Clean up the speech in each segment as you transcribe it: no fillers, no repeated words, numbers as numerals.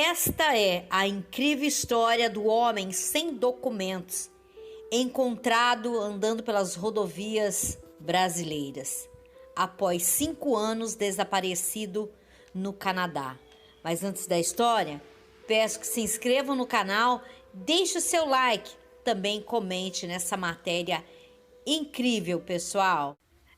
Esta é a incrível história do homem sem documentos, encontrado andando pelas rodovias brasileiras, após 5 anos desaparecido no Canadá. Mas antes da história, peço que se inscrevam no canal, deixe o seu like, também comente nessa matéria incrível, pessoal.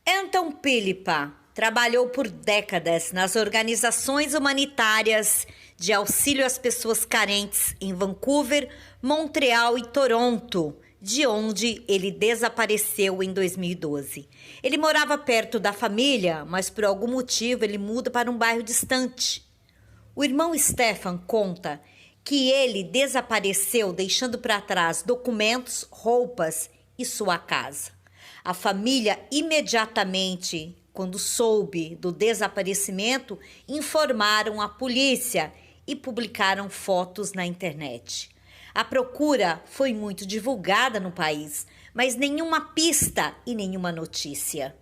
Anton Philippa trabalhou por décadas nas organizações humanitárias de auxílio às pessoas carentes em Vancouver, Montreal e Toronto, de onde ele desapareceu em 2012. Ele morava perto da família, mas por algum motivo ele muda para um bairro distante. O irmão Stefan conta que ele desapareceu deixando para trás documentos, roupas e sua casa. A família imediatamente, quando soube do desaparecimento, informaram a polícia e publicaram fotos na internet. A procura foi muito divulgada no país, mas nenhuma pista e nenhuma notícia.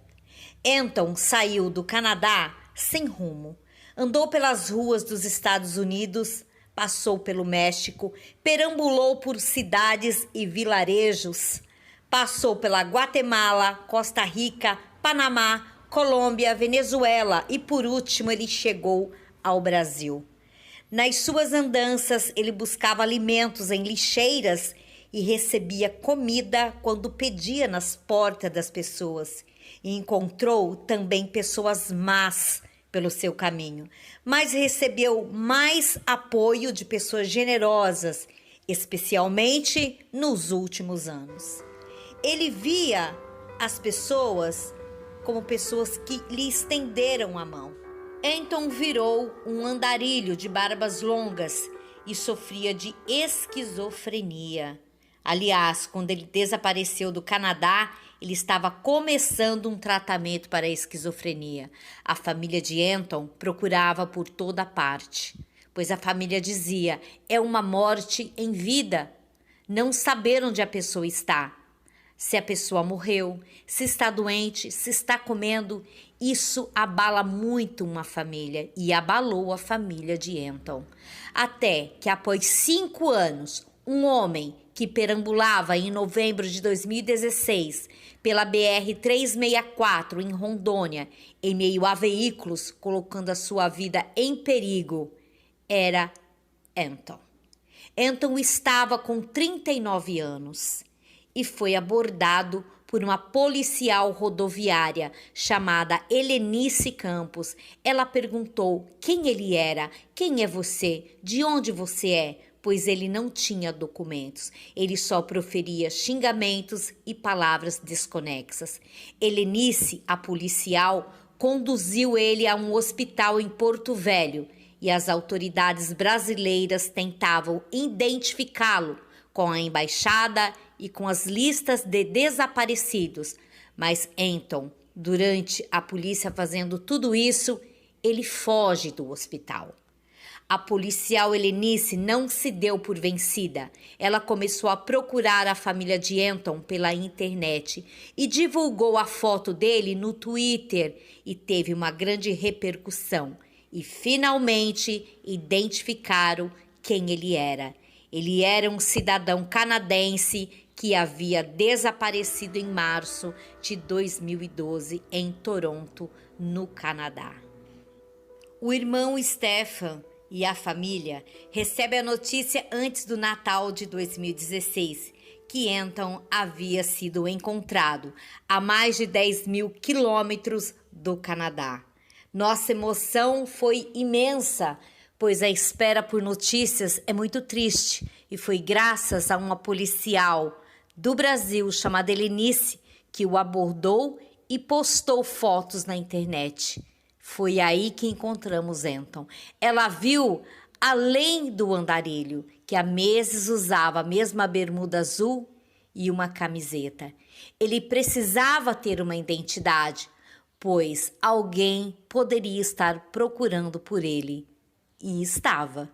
Anton saiu do Canadá sem rumo, andou pelas ruas dos Estados Unidos, passou pelo México, perambulou por cidades e vilarejos, passou pela Guatemala, Costa Rica, Panamá, Colômbia, Venezuela e, por último, ele chegou ao Brasil. Nas suas andanças, ele buscava alimentos em lixeiras e recebia comida quando pedia nas portas das pessoas. E encontrou também pessoas más pelo seu caminho, mas recebeu mais apoio de pessoas generosas, especialmente nos últimos anos. Ele via as pessoas como pessoas que lhe estenderam a mão. Anton virou um andarilho de barbas longas e sofria de esquizofrenia. Aliás, quando ele desapareceu do Canadá, ele estava começando um tratamento para a esquizofrenia. A família de Anton procurava por toda parte, pois a família dizia: é uma morte em vida. Não saber onde a pessoa está. Se a pessoa morreu, se está doente, se está comendo, isso abala muito uma família e abalou a família de Anton. Até que após 5 anos, um homem que perambulava em novembro de 2016 pela BR-364 em Rondônia, em meio a veículos, colocando a sua vida em perigo, era Anton. Anton estava com 39 anos e foi abordado por uma policial rodoviária chamada Helenice Campos. Ela perguntou quem ele era, quem é você, de onde você é, pois ele não tinha documentos. Ele só proferia xingamentos e palavras desconexas. Helenice, a policial, conduziu ele a um hospital em Porto Velho e as autoridades brasileiras tentavam identificá-lo com a embaixada e com as listas de desaparecidos. Mas Anton, durante a polícia fazendo tudo isso, ele foge do hospital. A policial Helenice não se deu por vencida. Ela começou a procurar a família de Anton pela internet e divulgou a foto dele no Twitter e teve uma grande repercussão. E finalmente identificaram quem ele era. Ele era um cidadão canadense que havia desaparecido em março de 2012 em Toronto, no Canadá. O irmão Stefan e a família recebem a notícia antes do Natal de 2016 que Anton havia sido encontrado a mais de 10.000 quilômetros do Canadá. Nossa emoção foi imensa, pois a espera por notícias é muito triste e foi graças a uma policial do Brasil chamada Helenice que o abordou e postou fotos na internet. Foi aí que encontramos Anton. Ela viu, além do andarilho, que há meses usava a mesma bermuda azul e uma camiseta. Ele precisava ter uma identidade, pois alguém poderia estar procurando por ele. E estava.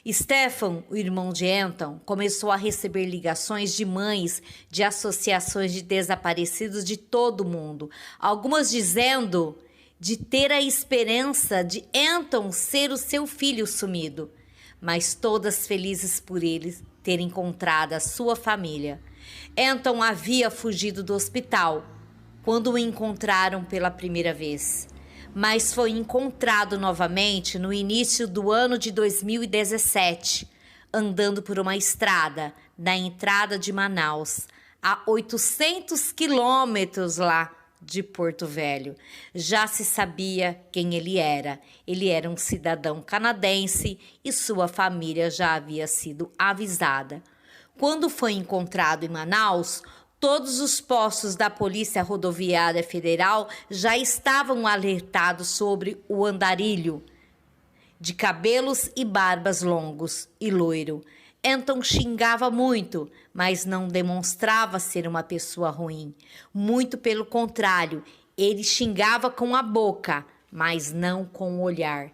Stefan, o irmão de Anton, começou a receber ligações de mães de associações de desaparecidos de todo o mundo, algumas dizendo de ter a esperança de Anton ser o seu filho sumido. mas todas felizes por ele ter encontrado a sua família. Anton havia fugido do hospital quando o encontraram pela primeira vez, mas foi encontrado novamente no início do ano de 2017, andando por uma estrada na entrada de Manaus, a 800 quilômetros lá de Porto Velho. Já se sabia quem ele era. Ele era um cidadão canadense e sua família já havia sido avisada. Quando foi encontrado em Manaus, todos os postos da Polícia Rodoviária Federal já estavam alertados sobre o andarilho, de cabelos e barbas longos e loiro. Anton xingava muito, mas não demonstrava ser uma pessoa ruim. Muito pelo contrário, ele xingava com a boca, mas não com o olhar.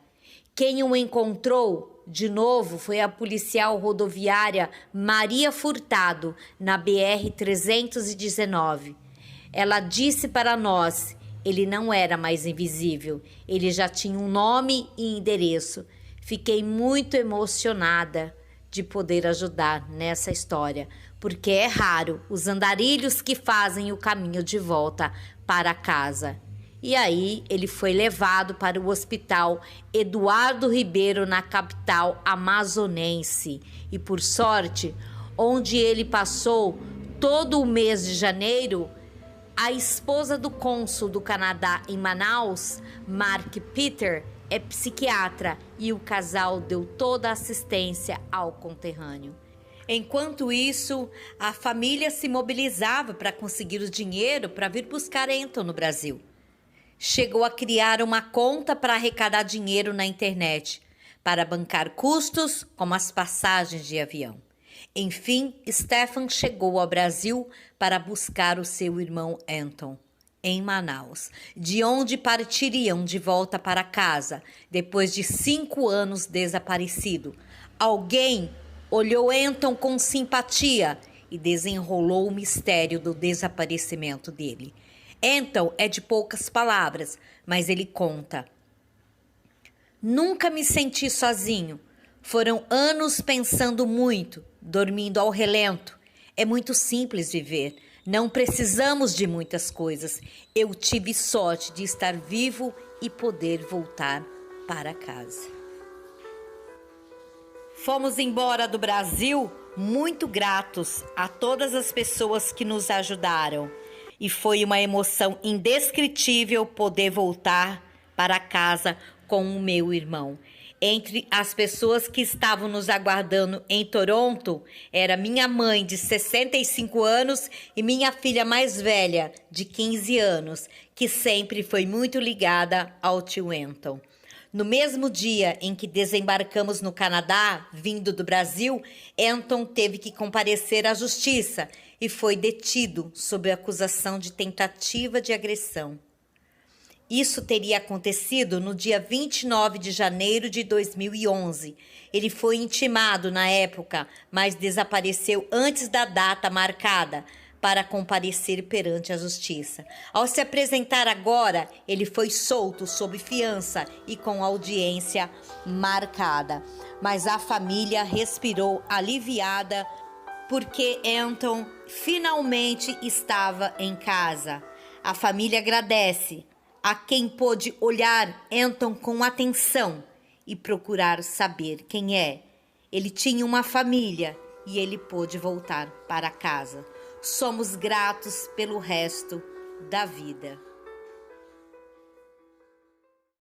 Quem o encontrou de novo foi a policial rodoviária Maria Furtado, na BR-319. Ela disse para nós: ele não era mais invisível, ele já tinha um nome e endereço. Fiquei muito emocionada de poder ajudar nessa história, porque é raro os andarilhos que fazem o caminho de volta para casa. E aí ele foi levado para o Hospital Eduardo Ribeiro, na capital amazonense. E por sorte, onde ele passou todo o mês de janeiro, a esposa do cônsul do Canadá em Manaus, Mark Peter, é psiquiatra e o casal deu toda a assistência ao conterrâneo. Enquanto isso, a família se mobilizava para conseguir o dinheiro para vir buscar Anton no Brasil. Chegou a criar uma conta para arrecadar dinheiro na internet, para bancar custos como as passagens de avião. Enfim, Stefan chegou ao Brasil para buscar o seu irmão Anton em Manaus, de onde partiriam de volta para casa, depois de 5 anos desaparecido. Alguém olhou Anton com simpatia e desenrolou o mistério do desaparecimento dele. Anton é de poucas palavras, mas ele conta: nunca me senti sozinho. Foram anos pensando muito, dormindo ao relento. É muito simples viver. Não precisamos de muitas coisas. Eu tive sorte de estar vivo e poder voltar para casa. Fomos embora do Brasil muito gratos a todas as pessoas que nos ajudaram. E foi uma emoção indescritível poder voltar para casa com o meu irmão. Entre as pessoas que estavam nos aguardando em Toronto, era minha mãe, de 65 anos, e minha filha mais velha, de 15 anos, que sempre foi muito ligada ao tio Anton. No mesmo dia em que desembarcamos no Canadá, vindo do Brasil, Anton teve que comparecer à justiça e foi detido sob acusação de tentativa de agressão. Isso teria acontecido no dia 29 de janeiro de 2011. Ele foi intimado na época, mas desapareceu antes da data marcada para comparecer perante a justiça. Ao se apresentar agora, ele foi solto sob fiança e com audiência marcada. Mas a família respirou aliviada porque Anton finalmente estava em casa. A família agradece a quem pôde olhar Anton com atenção e procurar saber quem é. Ele tinha uma família e ele pôde voltar para casa. Somos gratos pelo resto da vida.